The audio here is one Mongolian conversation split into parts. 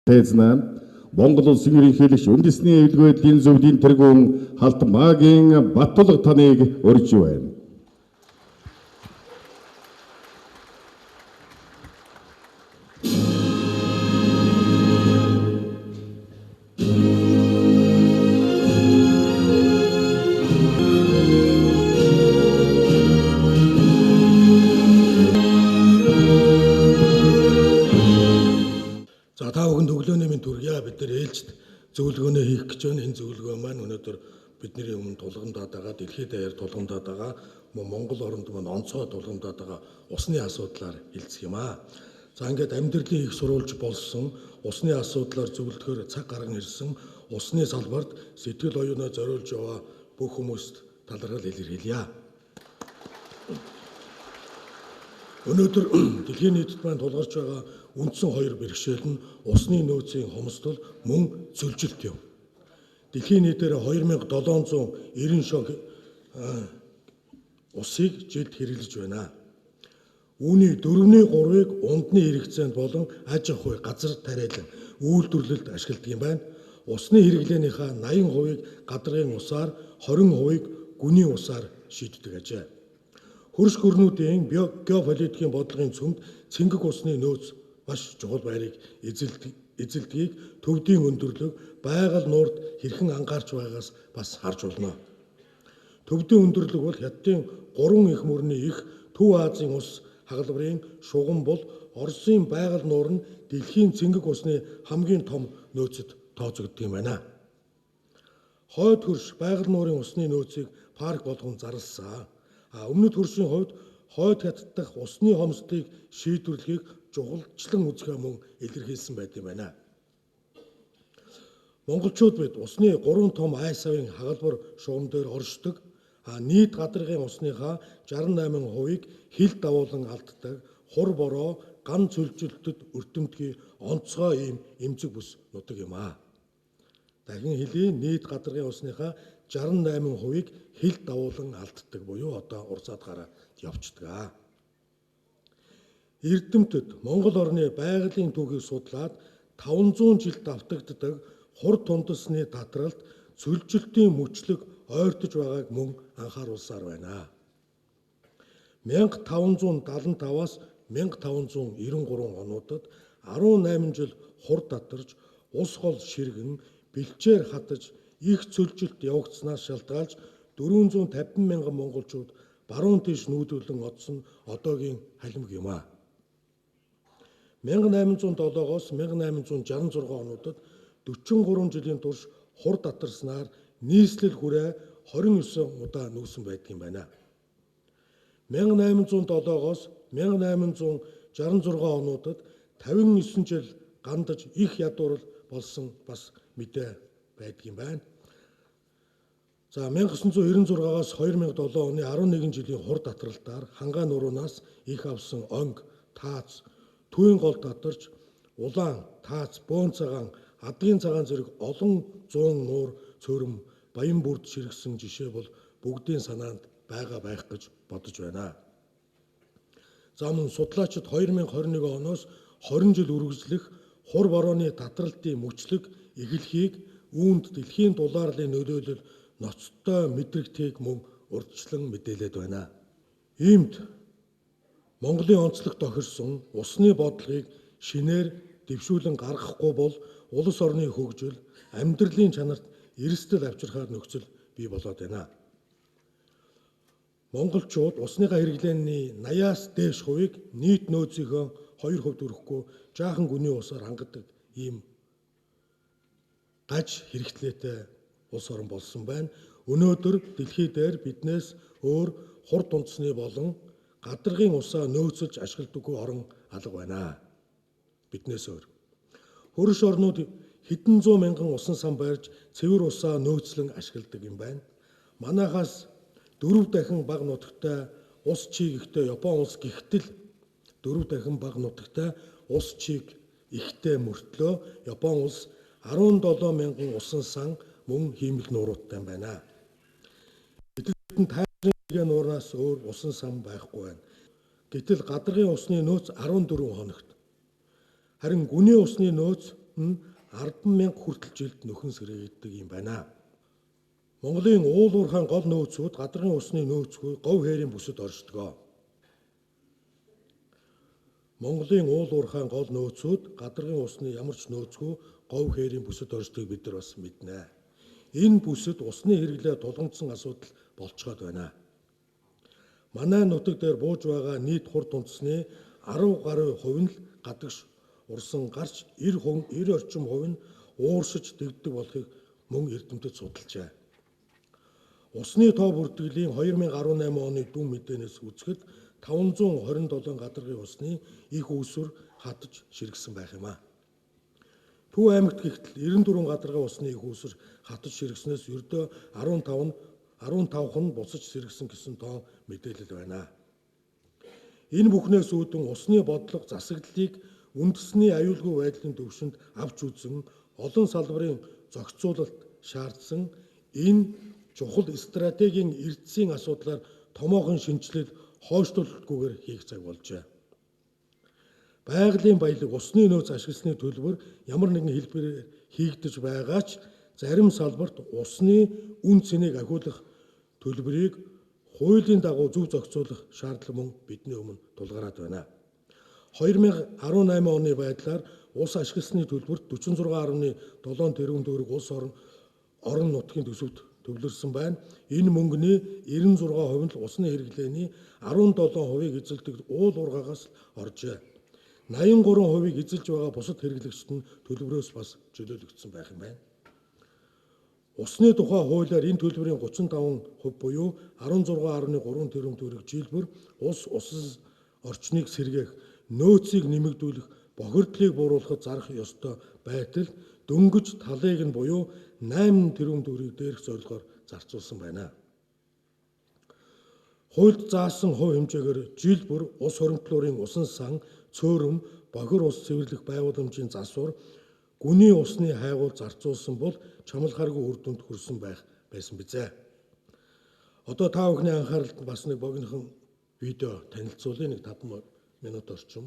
Тэзнаа Монгол улсын ерөнхийлөгч үндэсний эвлэгөөдлийн зөвлөлийн тэргүүн Халт Магийн Баттулга таныг урьж байна. За та бүхэнд өглөөний минь төргийа бид нар ээлжид зөвлөгөөнөө хийх гэж байна. Энэ зөвлөгөө маань өнөөдөр бидний өмнө тулгамдаад байгаа, дэлхийд даяар тулгамдаад байгаа, Монгол оронд маань онцгой тулгамдаад байгаа усны асуудлаар хэлцэх юм аа. За ингээд амьдралын их сурвалж болсон усны асуудлаар зөвлөхөөр цаг гарган ирсэн усны салбарт сэтгэл оюунаа зориулж яваа бүх хүмүүст талархал илэрхийлье. Өнөөдөр дэлхийн нийтэд маань тулгарч байгаа үндсэн хоёр бэрхшээл нь усны нөөцийн хомсдол мөн цөлжилт юм. Дэлхийн нийтээр 2790 шог усыг жилд хэрэглэж байна. Үүний 4/3-ыг ундны хэрэгцээнд болон аж ахуй, газар тариалан үйлдвэрлэлд ашигладаг юм байна. Усны хэрэглээнийхээ 80%-ыг гадаргын усаар, 20%-ыг гүний усаар шийддэг ажээ. Хөрш гөрнүүдийн геополитикийн бодлогын цөмд цэнгэг усны нөөц маш чухал байрыг эзэлдгийг төвдийн өндөрлөг байгаль нуурд хэрхэн анхаарч байгаагаас бас харж болно. Төвдийн өндөрлөг бол Хятадын 3 их мөрний их Төв Азийн ус хагалбарын шугам бол Оросын байгаль нуур нь дэлхийн цэнгэг усны хамгийн том нөөцөд тооцогддог юм байна. Хойд хөрш байгаль нуурын усны нөөцийг парк болгон зарласан. Өмнөд хөршийн хувьд хойд Хятад дахь усны хомсдыг шийдвэрлэхийг чухалчлан үзэхээ мөн илэрхийлсэн байт юм байна. Монголчууд бид усны 3 том ай савын хагалбар шугам дээр оршдог. Нийт гадаргын усныхаа 68%-ыг хил давуулан алддаг хур бороо ган цөлжилтөд өртөмтгий онцгой ийм эмзэг бүс нутаг юм аа. Дахин хэлий, нийт гадаргын усныхаа 68%-ыг хил давуулан алддаг буюу одоо урсаад гараад явцдаг. Эрдэмтэд Монгол орны байгалийн түүхийг судлаад 500 жил давтагддаг хур тундасны татралд цөлжилтийн мөчлөг ойртож байгааг мөн анхааруулсаар байна. 1575-аас 1593 онуудад 18 жил хур татарч ус гол ширгэн бэлчээр хатаж их цөлжилт явагдсанаас шалтгаалж 450 мянган монголчууд баруун тийш нүүдүүлэн одсон одоогийн халимг юм аа. 1807-оос 1866 онуудад 43 жилийн турш хур татарснаар нийслэл хүрээ 29 удаа нүүсэн байдаг юм байна. 1807-оос 1866 онуудад 59 жил гандаж их ядуурл болсон бас мэдээ байдаг юм байна. За 1996-аас 2007 оны 11 жилийн хур татралтаар Хангаан нуруунаас их авсан онг, таац, түйн гол татарч, улаан, таац, бөөн цагаан, адгийн цагаан зэрэг олон зуун нуур цөөрөм баян бүрд ширгсэн жишээ бол бүгдийн санаанд байгаа байх гэж бодож байна. За мөн судлаачид 2021 оноос 20 жил үргэлжлэх хур борооны татралтын мөчлөг эхлэхийг үүнд дэлхийн дулаарлын нөлөөлөл ноцтой мэдрэгдэхийг мөн урьдчилан мэдээлээд байна. Иймд Монголын онцлог тохирсон усны бодлогыг шинээр дэвшүүлэн гаргахгүй бол улс орны хөгжил, амьдралын чанарт эрсдэл авчрахаар нөхцөл бий болоод байна. Монголчууд усныхаа хэрэглээний 80-аас дээш хувийг нийт нөөцийнхөө 2% хүрэхгүй жаахан гүний усаар хангадаг ийм гаж хэрэгтлээтэй улс орн болсон байна. Өнөөдөр дэлхий дээр биднээс өөр хур дундсны болон гадаргын усаа нөөцлж ашигладаггүй орн алга байна. Биднээс өөр. Хөрш орнууд хэдэн зуун мянган усан сан барьж цэвэр усаа нөөцлөн ашигладаг юм байна. Манайхаас 4 дахин бага нутагтай ус чиг ихтэй Япон улс гихтэл 4 дахин бага нутагтай ус чиг ихтэй мөртлөө Япон улс 17 мянган усан сан мөн хиймэл нууруудтай байна. Эдгээр тайрын нуураас өөр усан сан байхгүй байна. Гэтэл гадаргын усны нөөц 14 хоногт. Харин гүний усны нөөц нь 10,000 хүртэл жилд нөхөн сэргээгддэг юм байна. Монголын уул уурхайн гол нөөцүүд гадаргын усны нөөцгүй говь хээрийн бүсэд оршдог. Монголын уул уурхайн гол нөөцүүд гадаргын усны ямар ч нөөцгүй говь хээрийн бүсэд оршдгийг бид нар бас мэднэ. Энэ бүсэд усны хэрэглээ тулгамдсан асуудал болцоод байна. Манай нутаг дээр бууж байгаа нийт хурд үндэсний 10 гаруй хувь нь л гадагш урсан гарч 90 орчим хувь нь ууршиж дэгдэг болохыг мөн эрдэмтэд судалжээ. Усны тоо бүртгэлийн 2018 оны дүн мэдээнээс үзэхэд 527 гадаргын усны их үүсвэр хатаж ширгэсэн байх юм а. Төв аймагт гэтэл 94 гадаргын усны их үүсвэр хатаж ширгэснээс ердөө 15 нь бусаж сэргсэн гэсэн тоо мэдээлэл байна. Энэ бүхнээс үүдэн усны бодлого засаглалыг үндэсний аюулгүй байдлын төвшөнд авч үзэн олон салбарын зохицуулалт шаардсан энэ чухал стратегийн эрдэсийн асуудлаар томоохон шинжилэл хойшлуулалтгүйгээр хийх цаг болжээ. Байгалийн баялаг усны нөөц ашигласны төлбөр ямар нэгэн хэлбэрээр хийгдэж байгаа ч зарим салбарт усны үн цэнийг ахиулах төлбөрийг хуулийн дагуу зөв зохицуулах шаардлага мөн бидний өмнө тулгараад байна. 2018 оны байдлаар ус ашигласны төлбөрт 46.7 тэрбум төгрөг улс орон нутгийн төсөвт төвлөрсөн байна. Энэ мөнгөний 96% нь усны хэрэглээний 17%-ийг эзэлдэг уул уургаагаас оржээ. 83%-ийг эзэлж байгаа бусад хэрэглэгчид нь төлбөрөөс бас чөлөөлөгдсөн байх юм байна. Усны тухай хуулиар энэ төлбөрийн 35% буюу 16.3 тэрбум төгрөг жилбэр ус орчныг сэргээх, нөөцийг нэмэгдүүлэх, бохирдлыг бууруулахад зарах ёстой байтал дөнгөж талыг нь буюу 8 тэрбум төгрөгийг дээрх зорилгоор зарцуулсан байна. Хуульд заасан хувь хэмжээгээр жил бүр ус хоригдлуурын усан сан, цөөрөм, бохир ус цэвэрлэх байгууламжийн засвар, гүний усны хайгуул зарцуулсан бол чамлахааргүй үр дүнд хүрсэн байсан бизээ. Одоо та бүхний анхааралд бас нэг богинохон видео танилцуулъя, нэг 5 минут орчим.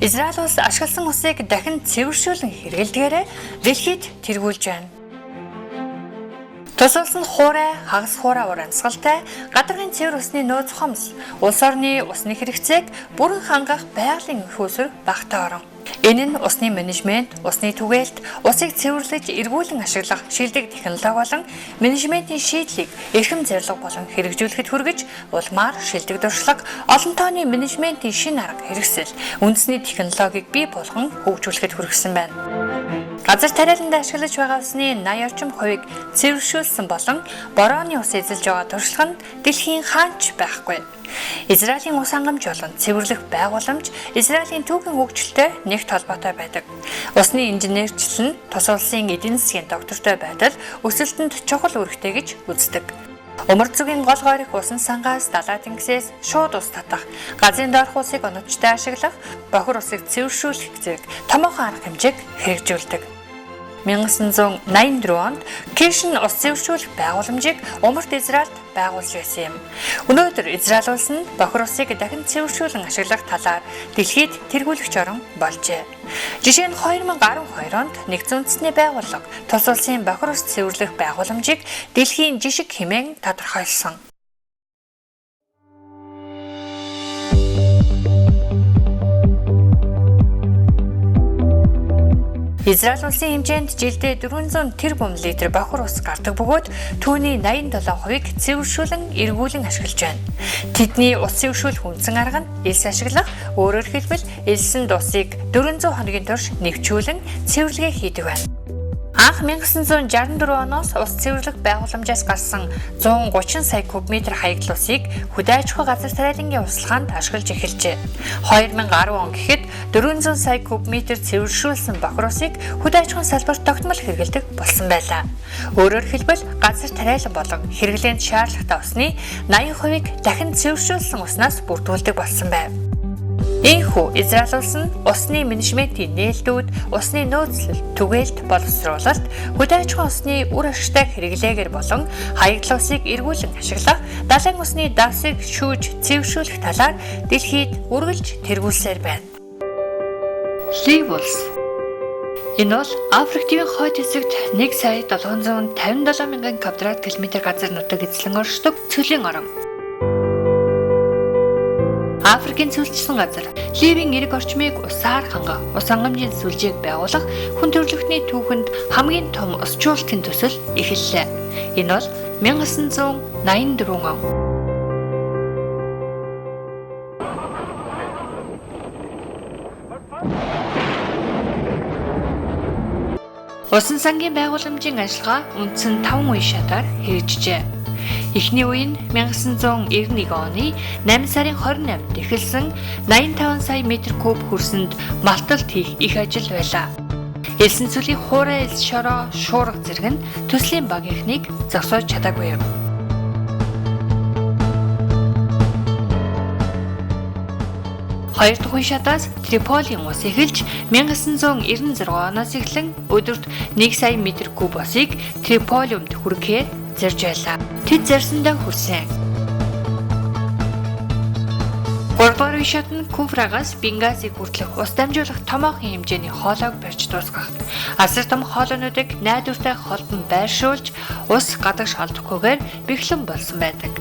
Израиль улс ашигласан усыг дахин цэвэршүүлэн хэрэглэдгээрээ дэлхийд тэргүүлж байна. Тус улс нь хуурай, хагас хуурай уур амьсгалтай гадаргын цэвэр усны нөөц хомс, улс орны усны хэрэгцээг бүрэн хангах байгалийн их үүсвэр багтаа орон. Энэ нь усны менежмент, усны түгээлт, усыг цэвэрлэж эргүүлэн ашиглах шилдэг технологи болон менежментийн шийдлийг эрхэм зорилго болон хэрэгжүүлэхэд хүргэж, улмаар шилдэг дуршлаг, олон тооны менежментийн шинэ арга хэрэгсэл, үндэсний технологиг бий болгон хөгжүүлэхэд хүргэсэн байна. Газар тариаланд ашиглаж байгаа усны 80 орчим хувийг цэвэршүүлсэн болон борооны ус эзэлж байгаа туршлага нь дэлхийн хаанч байхгүй. Израилийн ус хангамж болон цэвэрлэх байгууламж Израилийн түүхийн хөгжилтэй нэгт холбоотой байдаг. Усны инженерчлэл нь тус улсын эдийн засгийн доктортой байтал өсөлтөнд чухал үүрэгтэй гэж үздэг. Умар зүгийн гол гойрох усан сангаас далай тэнгисээс шууд ус татах, газрын доорх усыг оновчтой ашиглах, бохир усыг цэвэршүүлэх зэрэг томоохон арга хэмжээг хэрэгжүүлдэг. 1984 онд Кишн ус цэвэршүүлэх байгууламжийг умарт Израильд байгуулж байсан юм. Өнөөдөр Израиль улс нь бохир усыг дахин цэвэршүүлэн ашиглах талаар дэлхийд тэргүүлэгч орон болжээ. Жишээ нь 2012 онд Нэгдсэн үндэстний байгууллага тус улсын бохир ус цэвэрлэх байгууламжийг дэлхийн жишг хэмээн тодорхойлсон. Израиль улсын хэмжээнд жилдээ 400 тэрбум литр бохир ус гардаг бөгөөд түүний 87%-ийг цэвэршүүлэн эргүүлэн ашиглаж байна. Тэдний ус цэвэршүүлэх үндсэн арга нь элс ашиглах, өөрөөр хэлбэл элсэнд усыг 400 хоногийн турш нэвчүүлэн цэвэрлэгээ хийдэг байна. Анх 1964 оноос ус цэвэрлэх байгууламжаас гарсан 130 сая кубометр хаягдл усыг хөдөө аж ахуй газар тариалангийн услаханд ашиглаж эхэлжээ. 2010 он гэхэд 400 сая кубометр цэвэршүүлсэн бохир усыг хөдөө аж ахуйн салбарт тогтмол хэрэглэдэг болсон байлаа. Өөрөөр хэлбэл газар тариалан болон хэрэглээнд шаардлагатай усны 80%-ийг дахин цэвэршүүлсэн уснаас бүрдүүлдэг болсон байв. Ийхүү Израиль улс нь усны менежментийн нээлтүүд, усны нөөцлөл, түгээлт боловсруулалт, хөдөө аж ахуйн усны үр ашигтай хэрэглээгээр болон хаягдл усыг эргүүлэн ашиглах, далайн усны давсыг шүүж цэвэршүүлэх талаар дэлхийд үргэлж тэргүүлсээр байна. Лив улс. Энэ бол Африк тивийн хойд хэсэгт 1,757,000 квадрат километр газар нутаг эзлэн оршдог цөлийн орон. Африкийн цөлчсөн газар Ливийн эрэг орчмыг усаар хангах, ус хангамжийн сүлжээг байгуулах хүн төрөлхтний түүхэнд хамгийн том усжуулалтын төсөл эхэллээ. Энэ бол 1984 он. Усан сангийн байгууламжийн ажиллагаа үндсэн 5 үе шатаар хэрэгжижээ. Эхний үе нь 1991 оны 8 сарын 28-нд эхэлсэн 85 сая метр куб хөрсөнд малталт хийх их ажил байлаа. Элсэн цөлийн хуурай элс шороо шуурга зэрэг нь төслийн баг ихнийг зогсоож чадаагүй юм. Хоёр дахь үе шатаас Триполийн ус эхэлж 1996 оноос эхлэн өдөрт 1 сая метр куб усыг Триполиумд хүргэхээр зарж байлаа. Тэд зарсандаа хүрсэн. Гуравдугаар үе шат нь Куфрагаас Бенгазиг хүртэлх ус дамжуулах томоохон хэмжээний хоолойг барьж дуусгах. Асар том хоолойнуудыг найдвартай холбон байршуулж ус гадагш олдохгүйгээр бэхлэн болсон байдаг.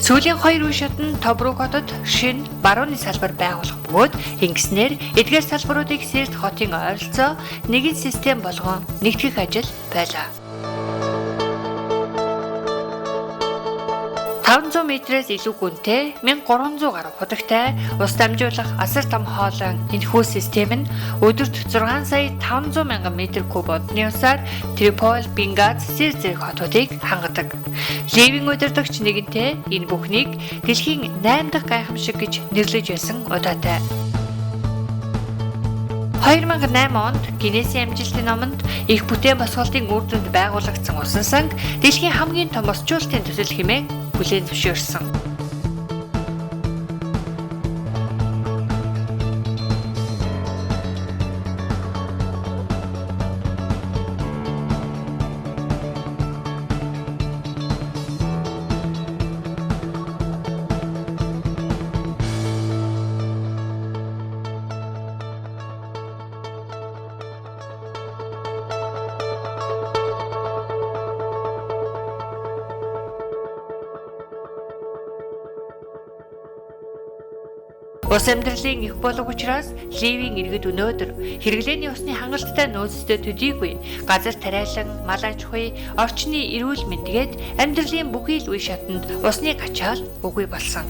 Сүүлийн 2 үе шат нь Тобрук хотод шинэ барууны салбар байгуулах бөгөөд ингэснээр эдгээр салбаруудыг Сирт хотын ойролцоо нэгэн систем болгон нэгтгэх ажил байлаа. 500 метрээс илүү гүнтэй 1300 гаруй худагтай ус дамжуулах асар том хоолой энэхүү систем нь өдөрт 6 сая 500 мянган метр куб одны усаар Трипол, Бенгаз, Сирт зэрэг хотуудыг хангадаг. Ливийн удирдагч нэгэнтээ энэ бүхнийг дэлхийн 8 дахь гайхамшиг гэж нэрлэж байсан удаатай. 2008 онд Гиннесийн амжилтын номонд их бүтээн босгалтын үр дүнд байгуулагдсан усан санг дэлхийн хамгийн том усжуулалтын төсөл хэмээн хүлээн зөвшөөрсөн. Ус амьдралын их болов учраас Ливийн иргэд өнөөдөр хэрэглээний усны хангалттай нөөцтэй төдийгүй газар тариалан, мал аж ахуй, орчны эрүүл мэндгээд амьдралын бүхий л үе шатанд усны ачаал үгүй болсон.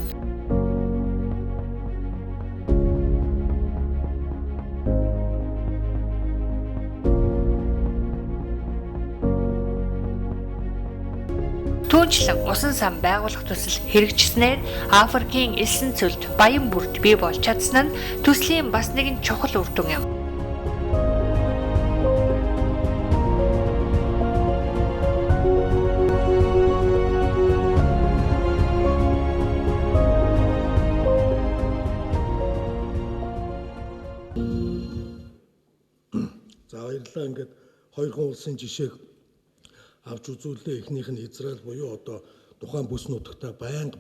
Түүнчлэн усан сан байгуулах төсөл хэрэгжснээр Африкийн элсэн цөлд баян бүрд бий болж чадсан нь төслийн бас нэгэн чухал үр дүн юм. За баярлалаа. Ингээд хоёр хон улсын жишээг авч үзүүлээ. Эхнийх нь Израиль буюу одоо тухайн бүс нутагта байнга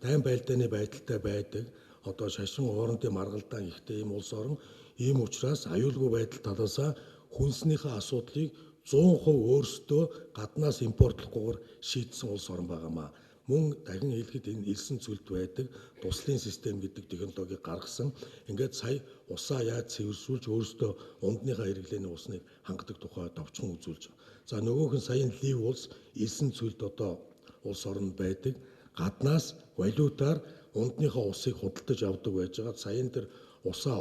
дайн байлдааны байдалтай байдаг. Одоо шашин хоорондын маргалдаан ихтэй ийм улс орон. Ийм учраас аюулгүй байдал талаасаа хүнснийхээ асуудлыг 100% өөрсдөө гаднаас импортлохгүйгээр шийдсэн улс орн байгаамаа. Мөн дахин хэлэхэд энэ элсэн цөлд байдаг туслын систем гэдэг технологиг гаргасан. Ингээд сая усаа яаж цэвэршүүлж өөрсдөө ундныхаа хэрэглээний усныг хангадаг тухай товчхон үзүүлж байгаа. За нөгөөх нь саяны Лив улс элсэн цөлд одоо улс орн байдаг. Гаднаас валютаар ундныхаа усыг худалдаж авдаг байж байгаа. Саян дээр усаа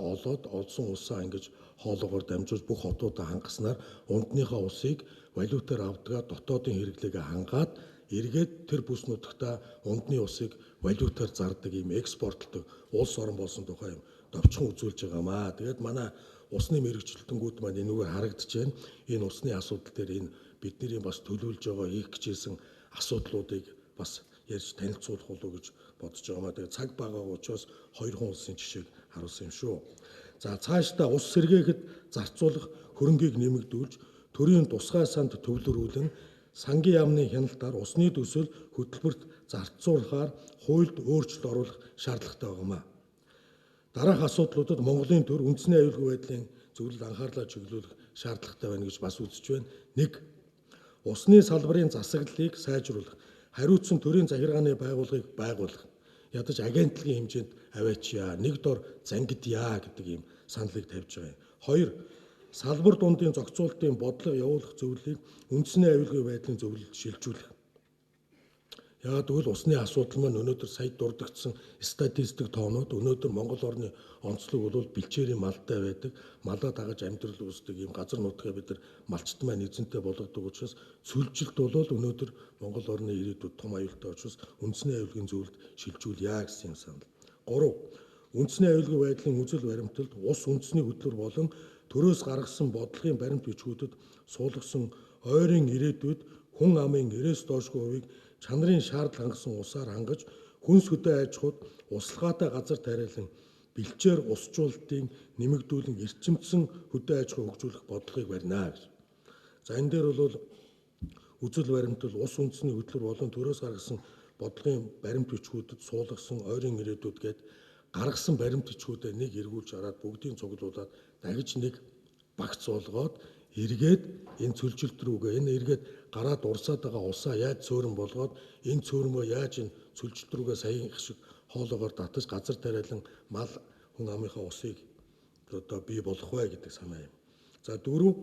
олсон усаа ингэж хоолоогоор дамжуулж бүх хотуудаа хангаснаар ундныхаа усыг валютаар авдгаа дотоодын хэрэглээгээ хангаад эргээд тэр бүс нутагта ундны усыг валютаар зардаг ийм экспортлдог улс орн болсон тухай юм товчхон үзүүлж байгаамаа. Тэгээд манай усны мэрэгчлэлтэнгүүд маань энэгээр харагдаж байна. Энэ усны асуудал дээр энэ бидний бас төлөвлөж байгаа хийх гэжсэн асуудлуудыг бас ярьж танилцуулах болов уу гэж бодож байгаамаа. Тэгээ цаг бага учраас 2 хүн улсын жишээг харуулсан юм шүү. За цаашдаа ус сэргээхэд зарцуулах хөрөнгийг нэмэгдүүлж төрийн тусгай санд төвлөрүүлэн сангийн яамны хяналтаар усны төсөл хөтөлбөрт зарцуулахаар хуульд өөрчлөлт оруулах шаардлагатай байгаамаа. Дараах асуудлуудад Монголын төр үндэсний аюулгүй байдлын зөвлөлд анхаарлаа чиглүүлэх шаардлагатай байна гэж бас үзэж байна. 1. Усны салбарын засаглалыг сайжруулах, хариуцсан төрийн захиргааны байгууллагыг байгуулах. Ядаж агентлагийн хэмжээнд аваачаа, нэг дор зангидъя гэдэг ийм саналыг тавьж байгаа юм. 2. Салбар дундын зохицуулалтын бодлого явуулах зөвлөлийг үндэсний аюулгүй байдлын зөвлөлд шилжүүлэх. Яагаад гэвэл усны асуудал маань өнөөдөр сая дурдгдсан статистик тоонууд өнөөдөр Монгол орны онцлог бол бэлчээрийн малтай байдаг, малаа дагаж амьдрал үүсдэг ийм газар нутгаа бид нар малчт маань эзэнтэй болгодог учраас цөлжилт бол өнөөдөр Монгол орны ирээдүйд том аюултай учраас үндэсний аюулгын зөвлөлд шилжүүлъя гэсэн санал. 3. Үндэсний аюулгүй байдлын үзэл баримталд ус үндэсний хөтлөр болон төрөөс гаргасан бодлогын баримт бичгүүдэд суулгасан ойрын ирээдүйд хүн амын 90-с доошгүй хувийг чанарын шаардлага хангасан усаар хангаж хүнс хөдөө аж ахуйд услахаатай газар тариалан бэлчээр усжуулалтын нэмэгдүүлэн эрчимдсэн хөдөө аж ахуй хөгжүүлэх бодлогыг барина гэж. За энэ дээр бол үзэл баримтал ус үндэсний хөтлөр болон төрөөс гаргасан бодлогын баримт бичгүүдэд суулгасан ойрын ирээдүйд гээд гаргасан баримт бичгүүдэд нэг эргүүлж хараад бүгдийн цуглуулад дахиж нэг багц болгоод эргээд энэ цөлжилт рүүгээ энэ эргээд гараад урсаад байгаа усаа яаж цөөрөн болгоод энэ цөөрмөө яаж энэ цөлжилт рүүгээ саяхан их шиг хоолоогоор татаж газар тариалан мал хүн амынхаа усыг одоо бий болох вэ гэдэг санаа юм. За 4.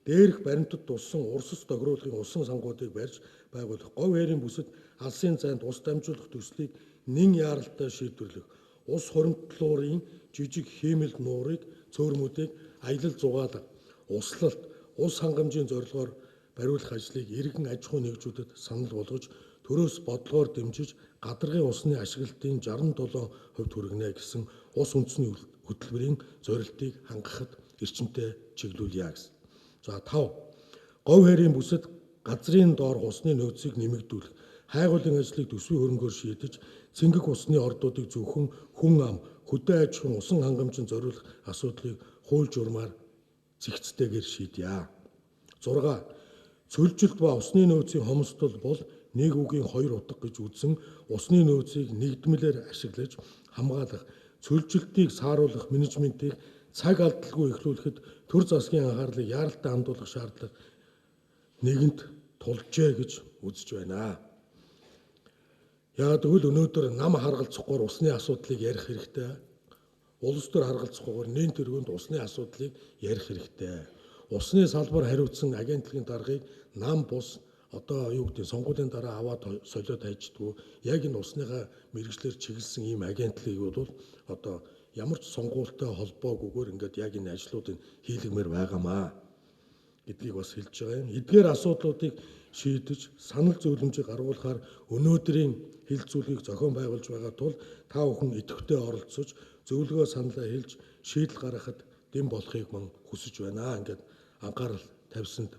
Дээрх баримтад туссан урсас тохируулгын усан сангуудыг барьж байгуулах. Говь хээрийн бүсэд алсын зайд ус дамжуулах төслийг нэн яаралтай шийдвэрлэх. Ус хоримтлуурын жижиг хиймэл нуурыг цөөрмүүдийг аялал зугаалга, услалт, ус хангамжийн зорилгоор бариулах ажлыг иргэн аж ахуй нэгжүүдэд санал болгож төрөөс бодлогоор дэмжиж гадаргын усны ашиглалтын 67% хүргэнэ гэсэн ус үндэсний хөтөлбөрийн зорилтыг хангахад эрчимтэй чиглүүлъя гэсэн. За 5. Говь хээрийн бүсэд газрын доорх усны нөөцийг нэмэгдүүлэх, хайгуулын ажлыг төсвийн хөрөнгөөр шийдэж цэнгэг усны ордуудыг зөвхөн хүн ам, хөдөө аж ахуйн усан хангамжинд зориулах асуудлыг хууль журмаар зэгцтэйгээр шийдъя. 6. Цөлжилт ба усны нөөцийн хомсдол бол нэг үгийн 2 утга гэж үзэн усны нөөцийг нэгдмэлээр ашиглаж хамгаалах, цөлжилтийг сааруулах менежментийг цаг алдалгүй эхлүүлэхэд төр засгийн анхаарлыг яаралтай хандуулах шаардлага нэгэнт тулжээ гэж үзэж байна. Яагаад гэвэл өнөөдөр нам харгалзахгүйгээр усны асуудлыг ярих хэрэгтэй. Улс төр харгалзахгүйгээр нэн тэргуунд усны асуудлыг ярих хэрэгтэй. Усны салбар хариуцсан агентлагийн даргыг нам бус одоо юу гэдэг сонгуулийн дараа аваад солиод хайждгүү яг энэ усныхаа мэргэжлэр чиглэсэн ийм агентлагийг бол одоо ямар ч сонгуультай холбоогүйгээр ингээд яг энэ ажлуудыг хийлгэмээр байгаамаа гэдгийг бас хэлж байгаа юм. Эдгээр асуудлуудыг шийдэж санал зөвлөмжийг гаргуулахаар өнөөдрийн хилцүүлгийг зохион байгуулж байгаа тул та бүхэн идэвхтэй оролцож зөвлөгөө саналаа хэлж шийдэл гаргахад дэм болохыг мөн хүсэж байна. Ингээд анхаарал тавьсанд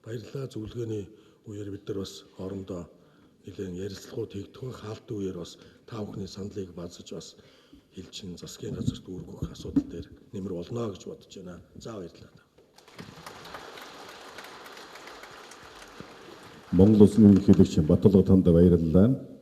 баярлалаа. Зөвлөгөөний үеэр бид нар бас хоорондоо нэлээд ярилцлагууд хийгдэх хаалтын үеэр бас та бүхний саналыг базаж бас хэлчин засгийн газарт үүргэх асуудал дээр нэмэр болно гэж бодож байна. За баярлалаа. Монгол Улсын ерөнхийлөгч Батболго танд баярлалаа.